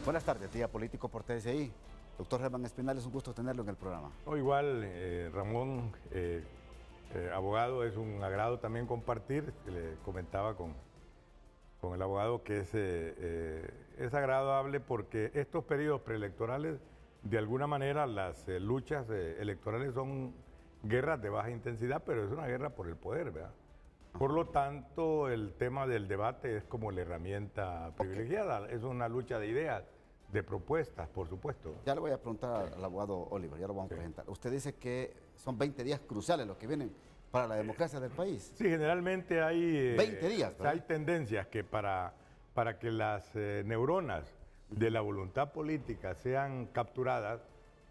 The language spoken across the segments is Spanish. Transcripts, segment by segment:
Buenas tardes, día político por TSI. Doctor Germán Espinal, es un gusto tenerlo en el programa. Igual, Ramón, abogado, es un agrado también compartir. Le comentaba con el abogado que es agradable porque estos periodos preelectorales, de alguna manera, las luchas electorales son guerras de baja intensidad, pero es una guerra por el poder, ¿verdad? Por lo tanto, el tema del debate es como la herramienta privilegiada, es una lucha de ideas, de propuestas, por supuesto. Ya le voy a preguntar al abogado Oliver, ya lo vamos a presentar. Usted dice que son 20 días cruciales los que vienen para la democracia del país. Sí, generalmente hay... 20 días, ¿verdad? Hay tendencias que para que las neuronas de la voluntad política sean capturadas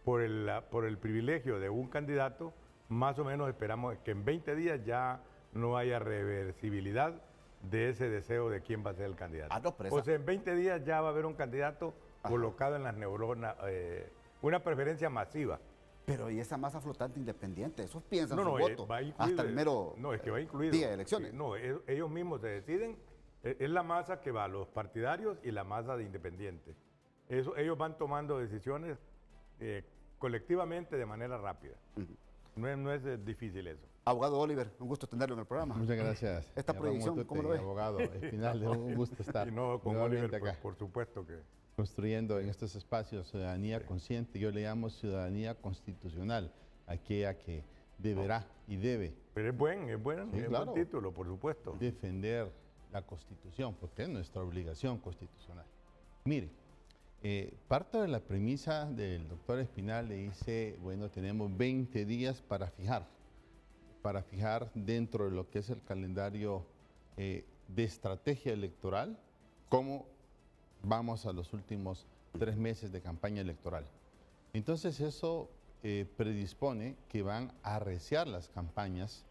por el privilegio de un candidato, más o menos esperamos que en 20 días ya no haya reversibilidad de ese deseo de quién va a ser el candidato. No, pero o sea, en 20 días ya va a haber un candidato colocado en las neuronas, una preferencia masiva. Pero ¿y esa masa flotante independiente? Esos piensan su va voto a incluir, hasta el mero es que va incluido, día de elecciones. No, ellos mismos se deciden, es la masa que va a los partidarios y la masa de independientes. Ellos van tomando decisiones colectivamente de manera rápida. No es difícil eso. Abogado Oliver, un gusto tenerlo en el programa. Muchas gracias. Esta proyección, ¿cómo lo ve? Abogado Espinal, un gusto estar Y no, con Oliver, acá. Por supuesto que... Construyendo en estos espacios ciudadanía consciente, yo le llamo ciudadanía constitucional, aquella que deberá y debe. Pero es buen título, por supuesto. Defender la Constitución, porque es nuestra obligación constitucional. Mire, parto de la premisa del doctor Espinal, le dice, bueno, tenemos 20 días para fijar dentro de lo que es el calendario de estrategia electoral, cómo vamos a los últimos 3 meses de campaña electoral. Entonces eso predispone que van a arreciar las campañas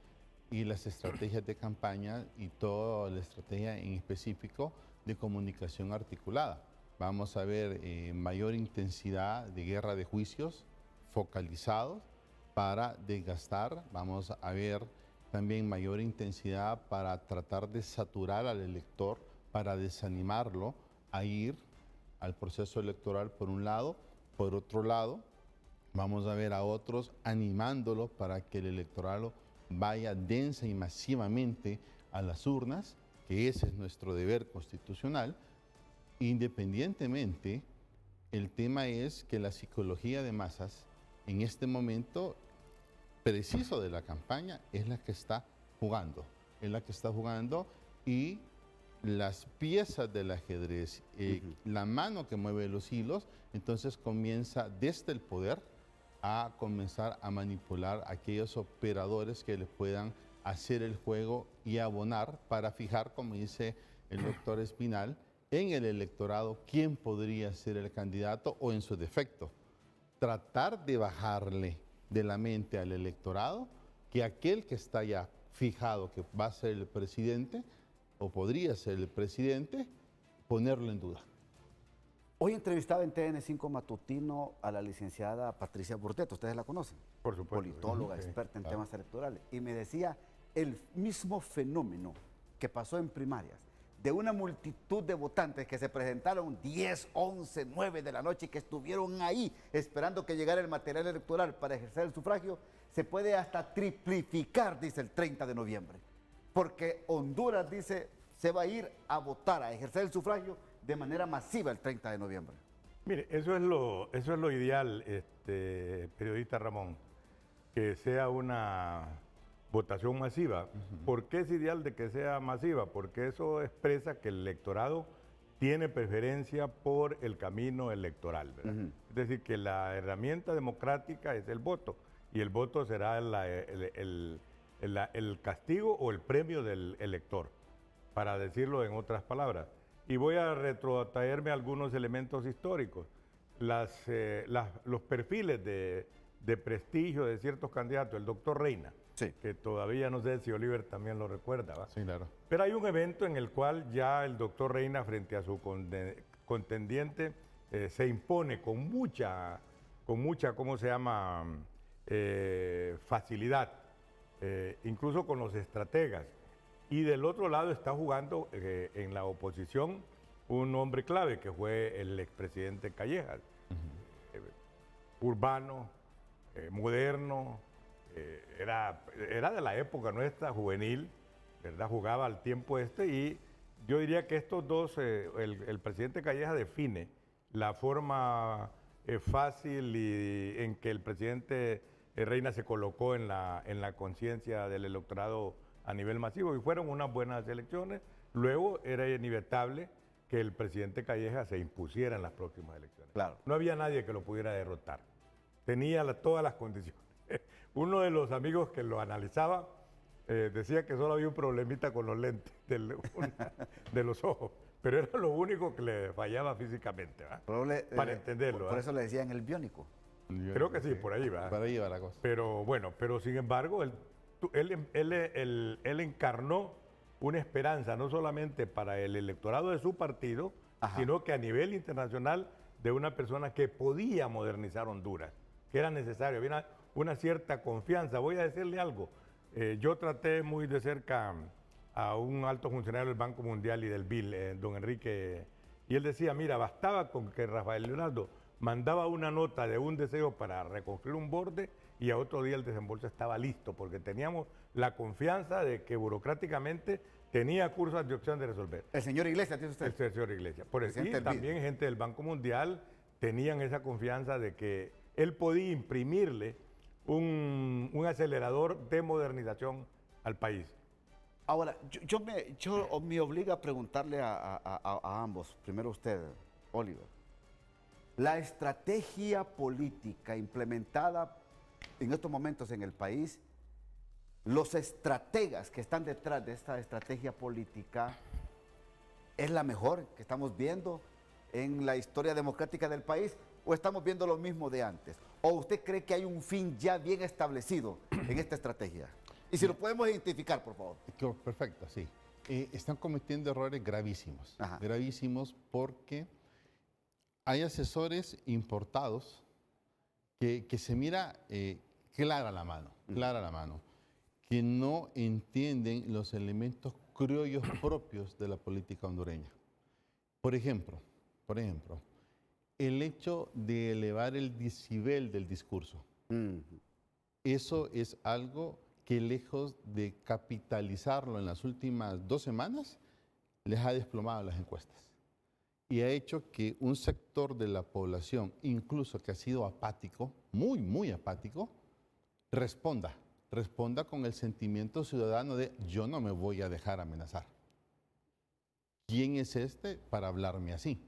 y las estrategias de campaña y toda la estrategia en específico de comunicación articulada. Vamos a ver mayor intensidad de guerra de juicios focalizados para desgastar. Vamos a ver también mayor intensidad para tratar de saturar al elector, para desanimarlo a ir al proceso electoral por un lado. Por otro lado, vamos a ver a otros animándolo para que el electorado vaya densa y masivamente a las urnas, que ese es nuestro deber constitucional. Independientemente, el tema es que la psicología de masas en este momento preciso de la campaña es la que está jugando, y las piezas del ajedrez, la mano que mueve los hilos, entonces comienza desde el poder a comenzar a manipular a aquellos operadores que le puedan hacer el juego y abonar para fijar, como dice el doctor Espinal, en el electorado quién podría ser el candidato o en su defecto. Tratar de bajarle de la mente al electorado que aquel que está ya fijado que va a ser el presidente o podría ser el presidente, ponerlo en duda. Hoy entrevistaba en TN5 Matutino a la licenciada Patricia Burdet, ustedes la conocen. Por supuesto. Politóloga, experta en temas electorales. Y me decía el mismo fenómeno que pasó en primarias, de una multitud de votantes que se presentaron 10, 11, 9 de la noche y que estuvieron ahí esperando que llegara el material electoral para ejercer el sufragio, se puede hasta triplificar, dice el 30 de noviembre. Porque Honduras, dice, se va a ir a votar, a ejercer el sufragio de manera masiva el 30 de noviembre. Mire, eso es lo ideal, periodista Ramón, que sea una votación masiva. ¿Por qué es ideal de que sea masiva? Porque eso expresa que el electorado tiene preferencia por el camino electoral, ¿verdad? Es decir, que la herramienta democrática es el voto, y el voto será el castigo o el premio del elector, para decirlo en otras palabras. Y voy a retrotraerme algunos elementos históricos. Los perfiles de prestigio de ciertos candidatos, el doctor Reina, sí, que todavía no sé si Oliver también lo recuerda, ¿va? Sí, claro. Pero hay un evento en el cual ya el doctor Reina, frente a su contendiente, se impone con mucha, ¿cómo se llama?, facilidad, incluso con los estrategas. Y del otro lado está jugando en la oposición un hombre clave que fue el expresidente Callejas. Urbano, moderno, era de la época nuestra, juvenil, ¿verdad? Jugaba al tiempo y yo diría que estos dos, el presidente Callejas define la forma fácil y en que el presidente Reina se colocó en la conciencia del electorado a nivel masivo y fueron unas buenas elecciones. Luego era inevitable que el presidente Callejas se impusiera en las próximas elecciones. Claro. No había nadie que lo pudiera derrotar. Tenía todas las condiciones. Uno de los amigos que lo analizaba decía que solo había un problemita con los lentes de los ojos, pero era lo único que le fallaba físicamente, ¿verdad? Para entenderlo. Por eso le decían el biónico. Creo que sí, por ahí va. Por ahí va la cosa. Pero bueno, sin embargo, él encarnó una esperanza no solamente para el electorado de su partido, Ajá. sino que a nivel internacional de una persona que podía modernizar Honduras, que era necesario, había una cierta confianza. Voy a decirle algo, yo traté muy de cerca a un alto funcionario del Banco Mundial y del BIL, don Enrique, y él decía, mira, bastaba con que Rafael Leonardo mandaba una nota de un deseo para reconstruir un borde y a otro día el desembolso estaba listo, porque teníamos la confianza de que burocráticamente tenía cursos de opción de resolver. El señor Iglesias, ¿tiene usted? El señor Iglesias. Por eso, y también gente del Banco Mundial tenían esa confianza de que él podía imprimirle un acelerador de modernización al país. Ahora, yo me obliga a preguntarle a ambos, primero usted, Oliver. La estrategia política implementada en estos momentos en el país, los estrategas que están detrás de esta estrategia política, ¿es la mejor que estamos viendo en la historia democrática del país o estamos viendo lo mismo de antes? ¿O usted cree que hay un fin ya bien establecido en esta estrategia? Y si lo podemos identificar, por favor. Perfecto, sí. Están cometiendo errores gravísimos. Ajá. Gravísimos porque hay asesores importados que se mira clara la mano, que no entienden los elementos criollos propios de la política hondureña. Por ejemplo, el hecho de elevar el decibel del discurso. Eso es algo que lejos de capitalizarlo en las últimas 2 semanas, les ha desplomado las encuestas. Y ha hecho que un sector de la población, incluso que ha sido apático, muy apático, responda con el sentimiento ciudadano de yo no me voy a dejar amenazar. ¿Quién es este para hablarme así?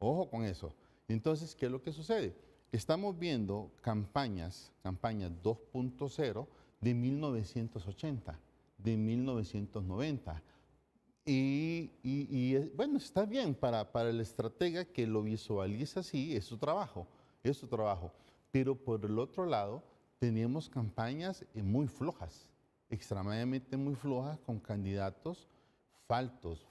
Ojo con eso. Entonces, ¿qué es lo que sucede? Estamos viendo campañas 2.0 de 1980, de 1990. Bueno, está bien para el estratega que lo visualiza así, es su trabajo. Pero por el otro lado, tenemos campañas muy flojas, extremadamente muy flojas, con candidatos faltos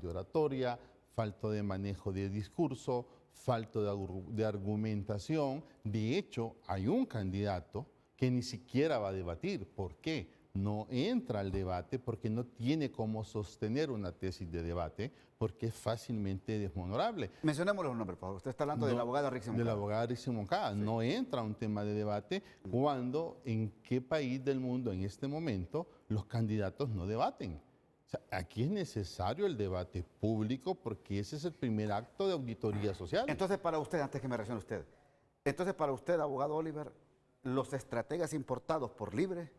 de oratoria, falto de manejo de discurso, falto de argumentación. De hecho, hay un candidato que ni siquiera va a debatir. ¿Por qué? No entra al debate porque no tiene cómo sostener una tesis de debate, porque es fácilmente deshonorable. Mencionémosle un nombre, por favor. Usted está hablando de la abogada Rixi Moncada. De la abogada Rixi Moncada. Sí. No entra a un tema de debate cuando, ¿en qué país del mundo en este momento los candidatos no debaten? O sea, aquí es necesario el debate público porque ese es el primer acto de auditoría social. Entonces, para usted, antes que me reaccione usted, entonces para usted, abogado Oliver, los estrategas importados por Libre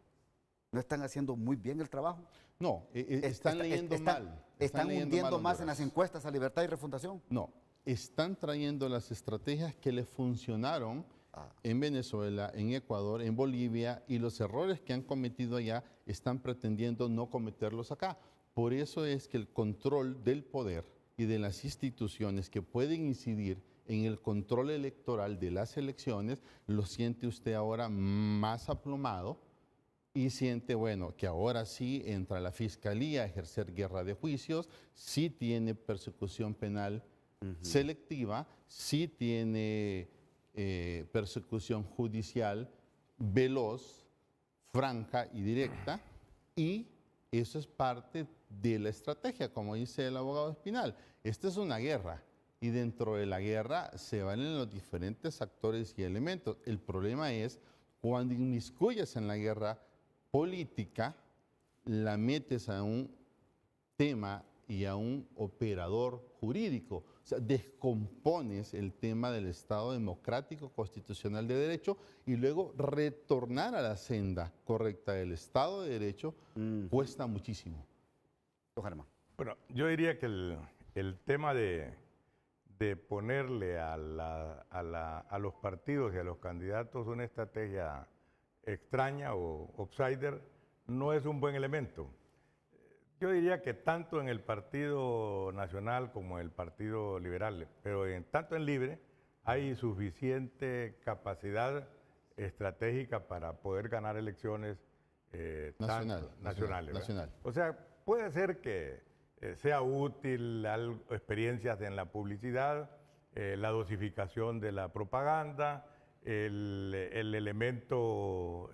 ¿no están haciendo muy bien el trabajo? No, están leyendo mal. ¿Están hundiendo más en las encuestas a Libertad y Refundación? No, están trayendo las estrategias que les funcionaron en Venezuela, en Ecuador, en Bolivia, y los errores que han cometido allá están pretendiendo no cometerlos acá. Por eso es que el control del poder y de las instituciones que pueden incidir en el control electoral de las elecciones, lo siente usted ahora más aplomado. Y siente, bueno, que ahora sí entra la Fiscalía a ejercer guerra de juicios, sí tiene persecución penal selectiva, sí tiene persecución judicial veloz, franca y directa, y eso es parte de la estrategia, como dice el abogado Espinal. Esta es una guerra y dentro de la guerra se valen los diferentes actores y elementos. El problema es cuando inmiscuyes en la guerra política, la metes a un tema y a un operador jurídico. O sea, descompones el tema del Estado democrático constitucional de derecho y luego retornar a la senda correcta del Estado de Derecho cuesta muchísimo. Germán. Bueno, yo diría que el tema de ponerle a los partidos y a los candidatos una estrategia extraña o outsider no es un buen elemento. Yo diría que tanto en el Partido Nacional como en el Partido Liberal, pero tanto en Libre, hay suficiente capacidad estratégica para poder ganar elecciones nacionales. O sea, puede ser que sea útil experiencias en la publicidad, la dosificación de la propaganda, el elemento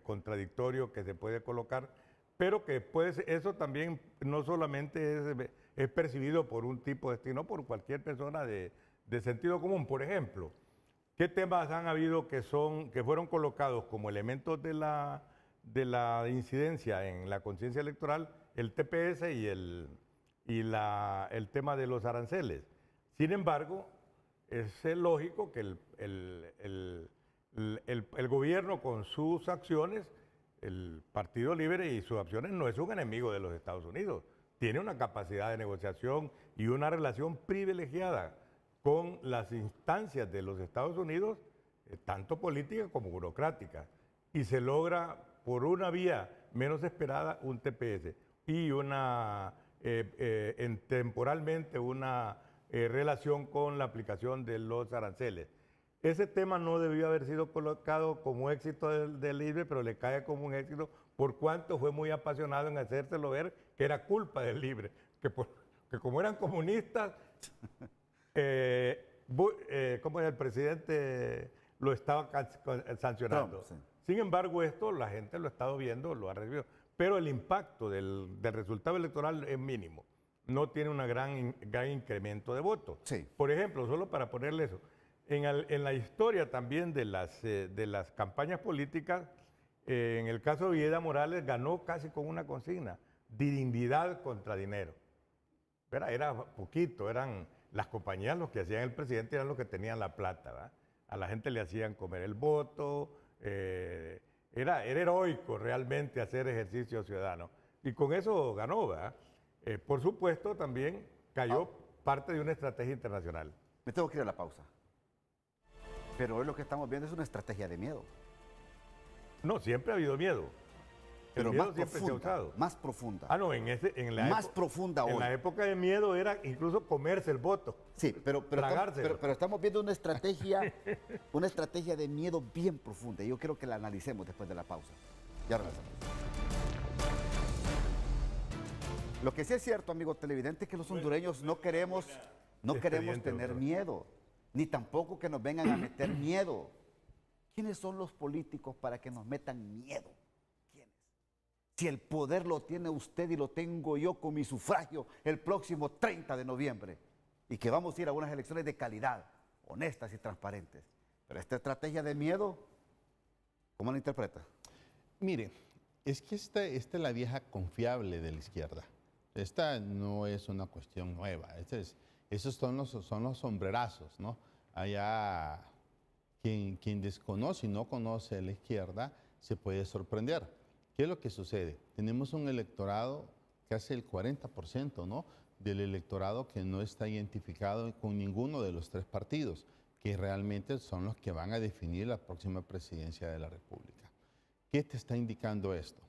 contradictorio que se puede colocar, pero que eso también no solamente es percibido por un tipo sino por cualquier persona de sentido común. Por ejemplo, ¿qué temas han habido que fueron colocados como elementos de la incidencia en la conciencia electoral? El TPS y el tema de los aranceles. Sin embargo, es lógico que el gobierno con sus acciones, el Partido Libre y sus acciones, no es un enemigo de los Estados Unidos. Tiene una capacidad de negociación y una relación privilegiada con las instancias de los Estados Unidos, tanto política como burocrática. Y se logra por una vía menos esperada un TPS y temporalmente una relación con la aplicación de los aranceles. Ese tema no debió haber sido colocado como éxito del Libre, pero le cae como un éxito por cuanto fue muy apasionado en hacérselo ver que era culpa del Libre, que como eran comunistas, como el presidente lo estaba sancionando. Trump, sí. Sin embargo, esto la gente lo ha estado viendo, lo ha recibido, pero el impacto del resultado electoral es mínimo. No tiene un gran incremento de votos. Sí. Por ejemplo, solo para ponerle eso, en la historia también de las campañas políticas, en el caso de Villeda Morales ganó casi con una consigna: dignidad contra dinero. Era poquito, eran las compañías los que hacían el presidente, eran los que tenían la plata, ¿verdad? A la gente le hacían comer el voto, era heroico realmente hacer ejercicio ciudadano. Y con eso ganó, ¿verdad? Por supuesto, también cayó parte de una estrategia internacional. Me tengo que ir a la pausa. Pero hoy lo que estamos viendo es una estrategia de miedo. No, siempre ha habido miedo. Pero miedo más siempre profunda, se ha usado. más profunda. Ah, no, más profunda en hoy. la época de miedo era incluso comerse el voto. Sí, pero tragárselo. pero estamos viendo una estrategia de miedo bien profunda. Y yo quiero que la analicemos después de la pausa. Ya regresamos. Lo que sí es cierto, amigos televidentes, es que los hondureños no queremos tener miedo, ni tampoco que nos vengan a meter miedo. ¿Quiénes son los políticos para que nos metan miedo? ¿Quiénes? Si el poder lo tiene usted y lo tengo yo con mi sufragio el próximo 30 de noviembre, y que vamos a ir a unas elecciones de calidad, honestas y transparentes. Pero esta estrategia de miedo, ¿cómo la interpreta? Mire, es que esta es la vieja confiable de la izquierda. Esta no es una cuestión nueva. Esos son los sombrerazos, ¿no? Allá quien desconoce y no conoce a la izquierda se puede sorprender. ¿Qué es lo que sucede? Tenemos un electorado, casi el 40%, ¿no?, del electorado que no está identificado con ninguno de los tres partidos, que realmente son los que van a definir la próxima presidencia de la República. ¿Qué te está indicando esto?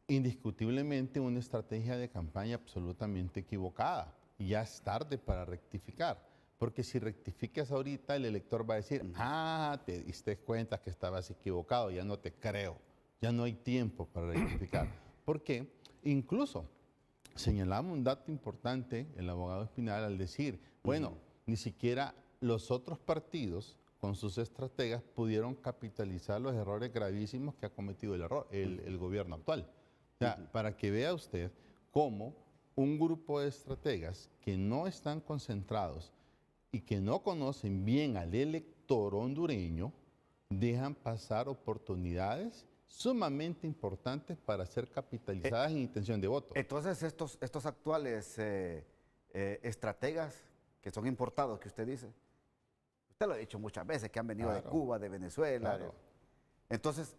Indiscutiblemente una estrategia de campaña absolutamente equivocada. Y ya es tarde para rectificar. Porque si rectificas ahorita, el elector va a decir, te diste cuenta que estabas equivocado, ya no te creo. Ya no hay tiempo para rectificar. Porque incluso señalaba un dato importante el abogado Espinal al decir, bueno, ni siquiera los otros partidos con sus estrategas pudieron capitalizar los errores gravísimos que ha cometido el gobierno actual. O sea, para que vea usted cómo un grupo de estrategas que no están concentrados y que no conocen bien al elector hondureño, dejan pasar oportunidades sumamente importantes para ser capitalizadas en intención de voto. Entonces, estos actuales estrategas que son importados, que usted dice, usted lo ha dicho muchas veces, que han venido de Cuba, de Venezuela. Claro. Entonces,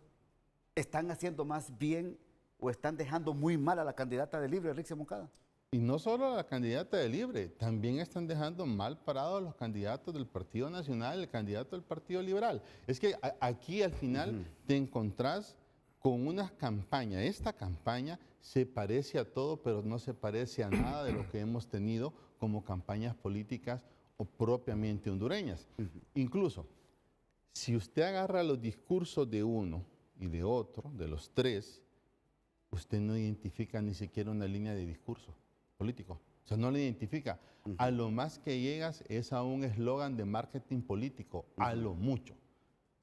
¿están haciendo más bien o están dejando muy mal a la candidata de Libre, Rixia Moncada? Y no solo a la candidata de Libre, también están dejando mal parados a los candidatos del Partido Nacional, el candidato del Partido Liberal. Es que aquí al final te encontrás con una campaña. Esta campaña se parece a todo, pero no se parece a nada de lo que hemos tenido como campañas políticas o propiamente hondureñas. Incluso, si usted agarra los discursos de uno y de otro, de los tres, usted no identifica ni siquiera una línea de discurso político. O sea, no lo identifica. A lo más que llegas es a un eslogan de marketing político, a lo mucho.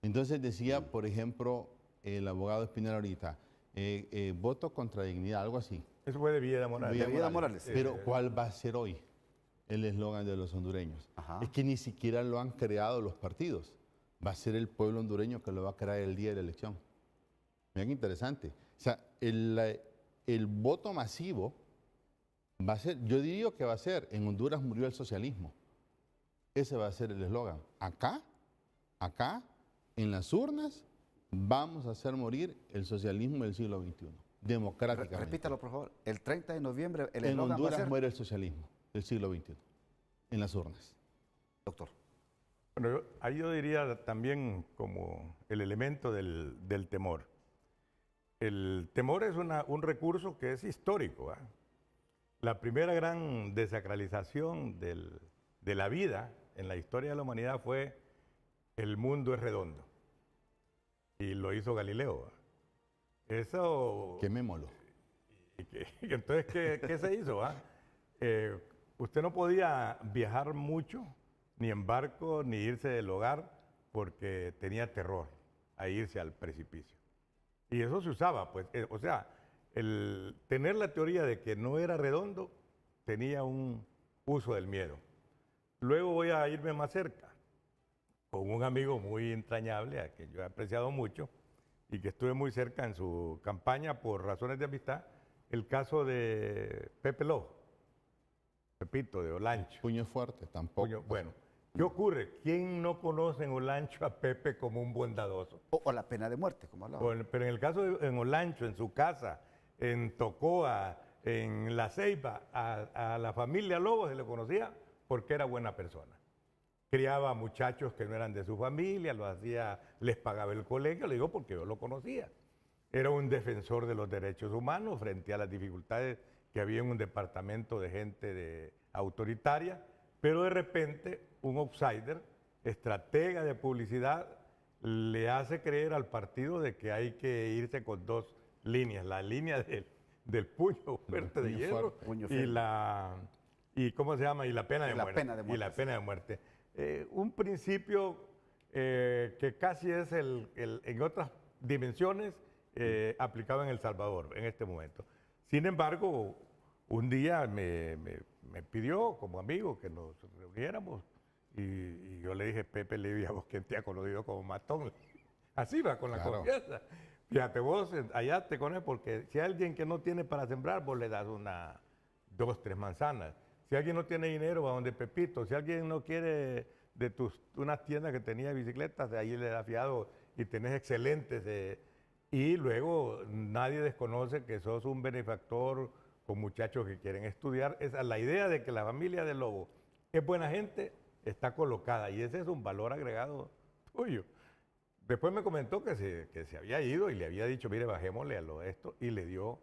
Entonces decía, por ejemplo, el abogado Espinel ahorita, voto contra dignidad, algo así. Eso fue de Vida Morales. De Vida Morales. Pero ¿cuál va a ser hoy el eslogan de los hondureños? Ajá. Es que ni siquiera lo han creado los partidos. Va a ser el pueblo hondureño que lo va a crear el día de la elección. Mira qué interesante. O sea, el voto masivo va a ser, yo diría que va a ser, en Honduras murió el socialismo. Ese va a ser el eslogan. Acá, en las urnas, vamos a hacer morir el socialismo del siglo XXI, democráticamente. Repítalo, por favor. El 30 de noviembre, el en eslogan va a Honduras ser... muere el socialismo del siglo XXI, en las urnas. Doctor. Bueno, ahí yo diría también como el elemento del temor. El temor es un recurso que es histórico. ¿Ah? La primera gran desacralización de la vida en la historia de la humanidad fue el mundo es redondo. Y lo hizo Galileo. Eso... Quemémoslo. Entonces, ¿qué se hizo? Usted no podía viajar mucho, ni en barco, ni irse del hogar, porque tenía terror a irse al precipicio. Y eso se usaba, pues, o sea, el tener la teoría de que no era redondo tenía un uso del miedo. Luego voy a irme más cerca, con un amigo muy entrañable, a quien yo he apreciado mucho, y que estuve muy cerca en su campaña por razones de amistad, el caso de Pepe Lobo, Pepito de Olancho. Puño fuerte, tampoco. Bueno, ¿qué ocurre? ¿Quién no conoce en Olancho a Pepe como un bondadoso? O la pena de muerte, como hablaba. Bueno, pero en el caso de en Olancho, en su casa, en Tocoa, en La Ceiba, a la familia Lobo se le conocía porque era buena persona. Criaba muchachos que no eran de su familia, les pagaba el colegio, le digo porque yo lo conocía. Era un defensor de los derechos humanos frente a las dificultades que había en un departamento de gente autoritaria, pero de repente un outsider, estratega de publicidad, le hace creer al partido de que hay que irse con dos líneas, la línea del puño fuerte de hierro y ¿cómo se llama? Y la pena de muerte. Y la pena de muerte. Un principio que casi es en otras dimensiones aplicado en El Salvador en este momento. Sin embargo, un día me pidió como amigo que nos reuniéramos y yo le dije, Pepe, le dije, a vos, ¿quién te ha conocido como matón? Así va con la confianza. Fíjate, vos allá te conoces porque si hay alguien que no tiene para sembrar, vos le das 2, 3 manzanas. Si alguien no tiene dinero, va donde Pepito. Si alguien no quiere de unas tiendas que tenía de bicicletas, de ahí le da fiado y tenés excelentes. Y luego nadie desconoce que sos un benefactor con muchachos que quieren estudiar. La idea de que la familia de Lobo es buena gente está colocada y ese es un valor agregado tuyo. Después me comentó que se había ido y le había dicho, mire, bajémosle a esto y le dio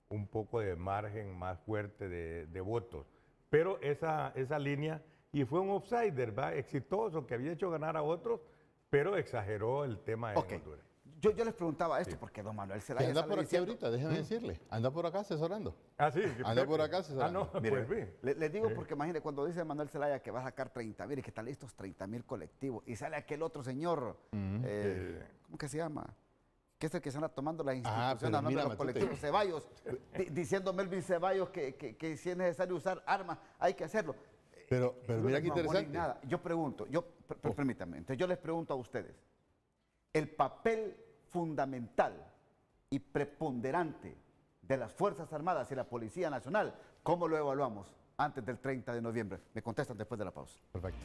un poco de margen más fuerte de votos. Pero esa línea, y fue un outsider, ¿va? Exitoso, que había hecho ganar a otros, pero exageró el tema de Honduras. Yo les preguntaba esto porque don Manuel Zelaya anda por aquí ahorita, déjeme decirle. Anda por acá asesorando. Ah, sí. Anda por acá asesorando. No, mire, pues bien. les digo porque imagínate, cuando dice Manuel Zelaya que va a sacar 30,000 y que están listos 30,000 colectivos, y sale aquel otro señor, ¿cómo que se llama? que es el que se anda tomando las instituciones a nombre de los colectivos. Ceballos, diciendo Melvin Ceballos que si es necesario usar armas, hay que hacerlo. Pero mira qué interesante. Nada. Yo pregunto, permítanme, entonces yo les pregunto a ustedes, el papel fundamental y preponderante de las Fuerzas Armadas y la Policía Nacional, ¿cómo lo evaluamos antes del 30 de noviembre? Me contestan después de la pausa. Perfecto.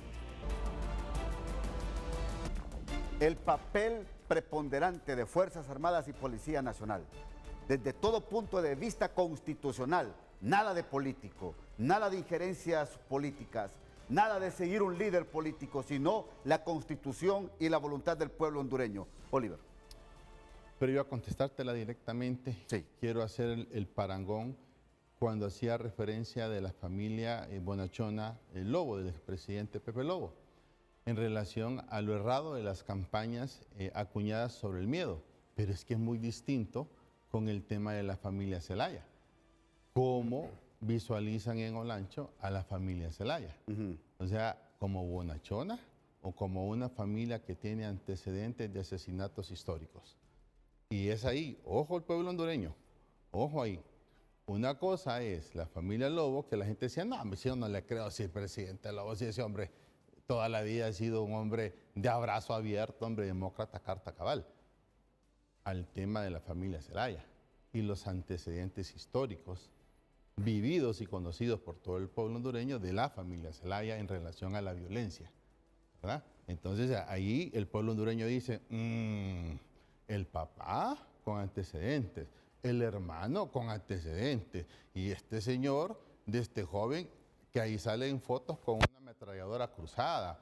El papel preponderante de Fuerzas Armadas y Policía Nacional, desde todo punto de vista constitucional, nada de político, nada de injerencias políticas, nada de seguir un líder político, sino la Constitución y la voluntad del pueblo hondureño. Oliver. Pero yo a contestártela directamente, sí. Quiero hacer el parangón cuando hacía referencia de la familia bonachona Lobo, del expresidente Pepe Lobo, en relación a lo errado de las campañas acuñadas sobre el miedo. Pero es que es muy distinto con el tema de la familia Zelaya. ¿Cómo visualizan en Olancho a la familia Zelaya? O sea, como bonachona o como una familia que tiene antecedentes de asesinatos históricos. Y es ahí, ojo el pueblo hondureño, ojo ahí. Una cosa es la familia Lobo, que la gente decía, no, yo no le creo si el presidente Lobo, si ese hombre toda la vida ha sido un hombre de abrazo abierto, hombre demócrata, carta cabal. Al tema de la familia Zelaya y los antecedentes históricos vividos y conocidos por todo el pueblo hondureño de la familia Zelaya en relación a la violencia, ¿verdad? Entonces ahí el pueblo hondureño dice, el papá con antecedentes, el hermano con antecedentes y este señor de este joven que ahí sale en fotos con una ametralladora cruzada.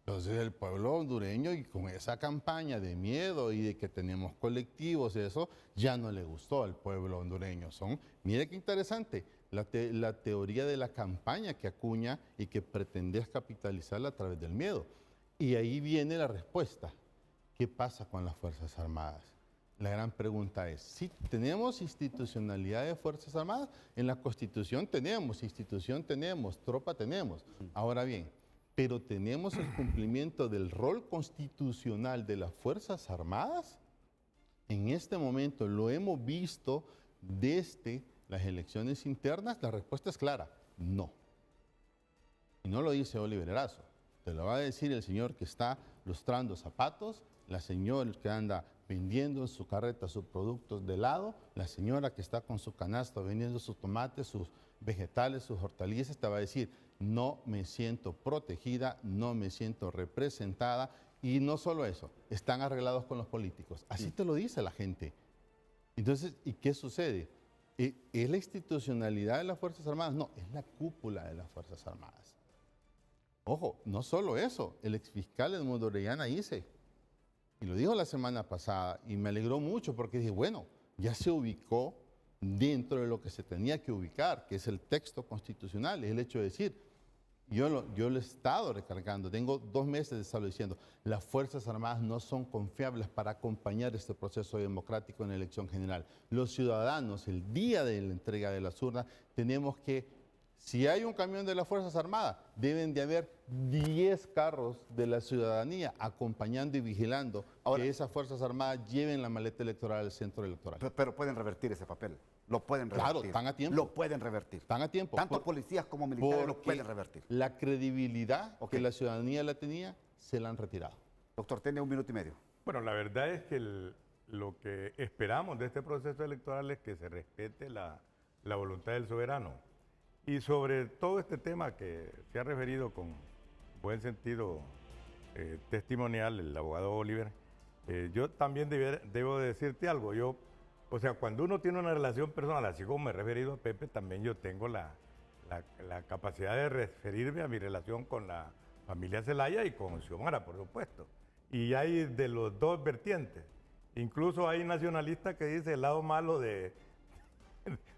Entonces el pueblo hondureño y con esa campaña de miedo y de que tenemos colectivos, eso ya no le gustó al pueblo hondureño. Mire qué interesante, la teoría de la campaña que acuña y que pretendés capitalizarla a través del miedo. Y ahí viene la respuesta. ¿Qué pasa con las Fuerzas Armadas? La gran pregunta es, si tenemos institucionalidad de Fuerzas Armadas, en la Constitución tenemos, institución tenemos, tropa tenemos. Ahora bien, pero tenemos el cumplimiento del rol constitucional de las Fuerzas Armadas. En este momento lo hemos visto desde las elecciones internas, la respuesta es clara, no. Y no lo dice Oliver Erazo, te lo va a decir el señor que está lustrando zapatos, la señora que anda vendiendo en su carreta sus productos de helado, la señora que está con su canasto vendiendo sus tomates, sus vegetales, sus hortalizas, te va a decir, no me siento protegida, no me siento representada, y no solo eso, están arreglados con los políticos. Así te lo dice la gente. Entonces, ¿y qué sucede? ¿Es la institucionalidad de las Fuerzas Armadas? No, es la cúpula de las Fuerzas Armadas. Ojo, no solo eso, el exfiscal Edmundo Orellana dice, y lo dijo la semana pasada, y me alegró mucho porque dije, bueno, ya se ubicó dentro de lo que se tenía que ubicar, que es el texto constitucional, es el hecho de decir, yo lo he estado recargando, tengo 2 meses de estarlo diciendo, las Fuerzas Armadas no son confiables para acompañar este proceso democrático en la elección general. Los ciudadanos, el día de la entrega de las urnas, tenemos que, si hay un camión de las Fuerzas Armadas, deben de haber 10 carros de la ciudadanía acompañando y vigilando que esas Fuerzas Armadas lleven la maleta electoral al centro electoral. Pero pueden revertir ese papel. Lo pueden revertir. Claro, están a tiempo. Lo pueden revertir. Están a tiempo. Tanto policías como militares lo pueden revertir. La credibilidad que la ciudadanía la tenía, se la han retirado. Doctor, tiene 1 minuto y medio. Bueno, la verdad es que lo que esperamos de este proceso electoral es que se respete la voluntad del soberano. Y sobre todo este tema que se ha referido con buen sentido testimonial el abogado Oliver, yo también debo decirte algo. O sea, cuando uno tiene una relación personal, así como me he referido a Pepe, también yo tengo la capacidad de referirme a mi relación con la familia Zelaya y con Xiomara, por supuesto. Y hay de los dos vertientes. Incluso hay nacionalistas que dicen el lado malo de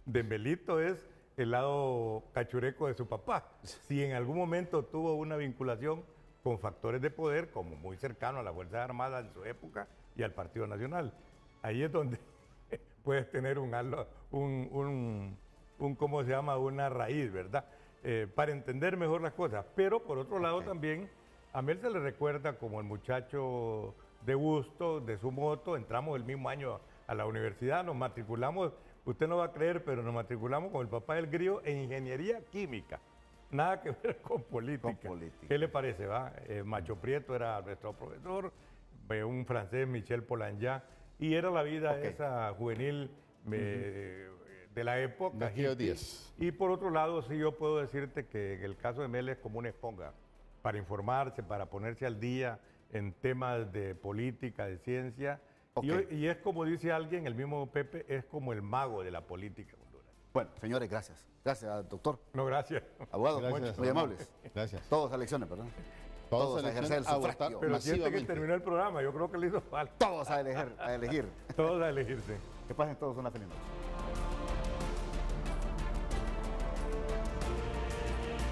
Melito es el lado cachureco de su papá. Si en algún momento tuvo una vinculación con factores de poder, como muy cercano a las Fuerzas Armadas en su época y al Partido Nacional. Ahí es donde puedes tener ¿cómo se llama? Una raíz, ¿verdad? Para entender mejor las cosas. Pero por otro lado también, a Mel se le recuerda como el muchacho de gusto, de su moto, entramos el mismo año a la universidad, nos matriculamos, usted no va a creer, pero nos matriculamos con el papá del Grillo en ingeniería química. Nada que ver con política. ¿Qué le parece? Va? Macho Prieto era nuestro profesor, un francés, Michel Polanyi, y era la vida esa juvenil de la época. De aquellos días. Y por otro lado, sí yo puedo decirte que en el caso de Mel es como una esponja para informarse, para ponerse al día en temas de política, de ciencia. Y es como dice alguien, el mismo Pepe, es como el mago de la política hondureña. Bueno, señores, gracias. Gracias, doctor. No, gracias. Abogado, Gracias, muy amables. Gracias. Todos a elecciones, perdón. Todos a ejercer el sufragio. Pero siente que masivamente. terminó el programa, yo creo que le hizo falta. Todos a elegir. Todos a elegirse. Que pasen todos una feliz noche.